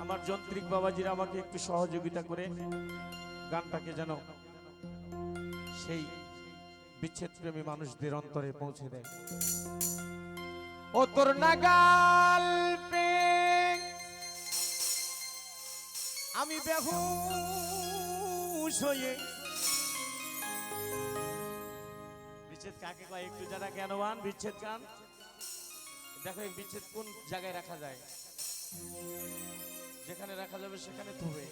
আমার যন্ত্রিক বাবাজিরা আমাকে একটু সহযোগিতা করে গানটাকে যেন সেই বিচ্ছেদ প্রেমী মানুষদের অন্তরে পৌঁছে দেয়। ও তোর নাগাল পেয়ে আমি বেহুশ হয়ে, বিচ্ছেদ কাকে কয় একটু যারা জ্ঞানবান বিচ্ছেদ গান দেখো, এই বিচ্ছেদ কোন জায়গায় রাখা যায়, যেখানে রাখা যাবে সেখানে থবে।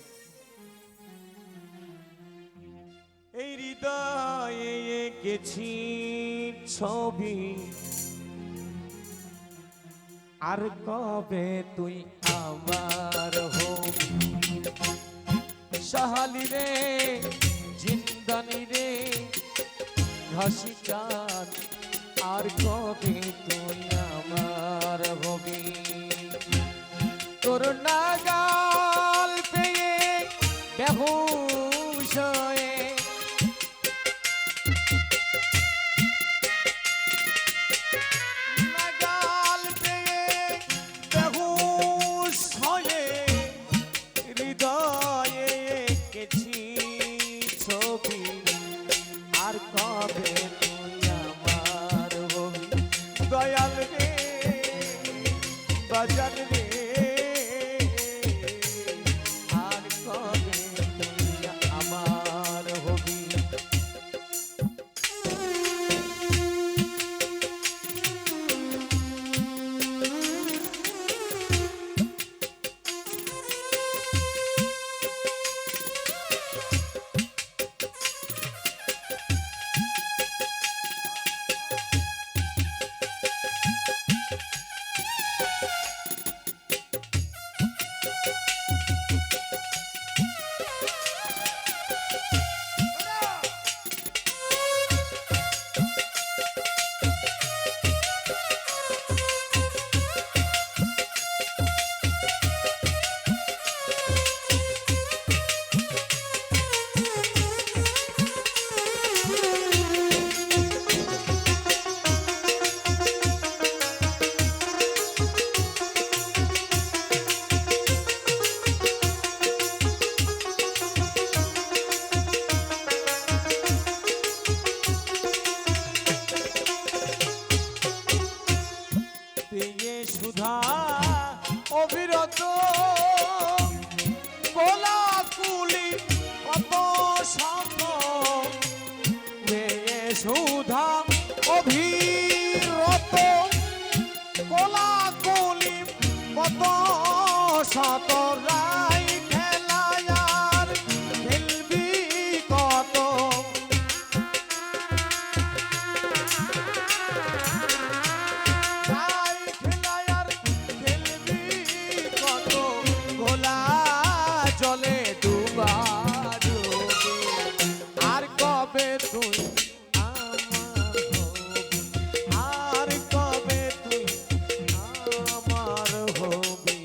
এই হৃদয়ে এঁকেছি ছবি, আর কবে তুই আমার হবি, সাহালি রে জিন্দানি রে ঘাসি চাঁদ, আর কবে তুই আমার হবি। তোর নাগাল পেয়ে বেহুশ হয়ে, নাগাল পেয়ে বেহুশ হয়ে হৃদয়ে এঁকেছি ছবি, আর কবে তুই আমার হবি। দয়াল রে বাজান রে, আর কবে তুই আমার হবি। সুধা অবিরত কোলাকুলি কত স্বপ্ন, মেয়ে সুধা অবিরত কোলাকুলি কত শত, রাই খেলায়ার খেলবি কত, জলে ডুবা ডুবে, আর কবে তুই আমার হবি, আর কবে তুই আমার হবি।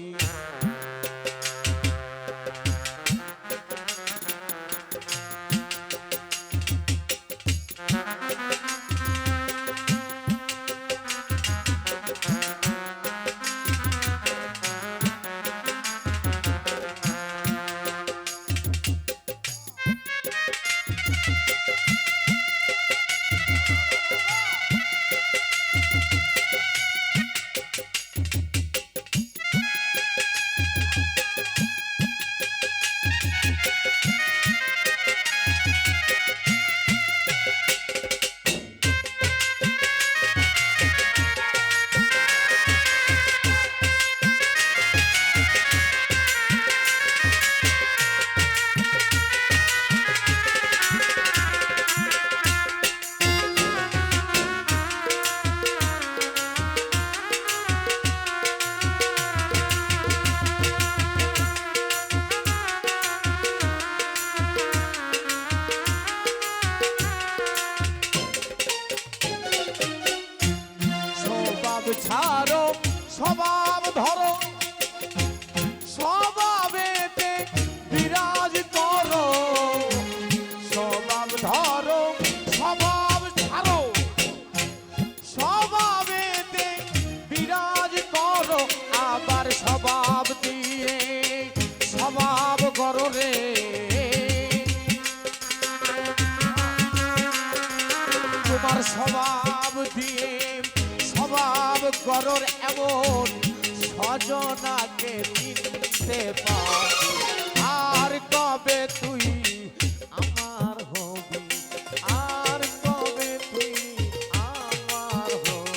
রে তোমার স্বভাব দিয়ে স্বভাব করর এমন সজনাকে চিনতে পারি আর কবে তুই আমার হবি আর কবে তুই আমার হবি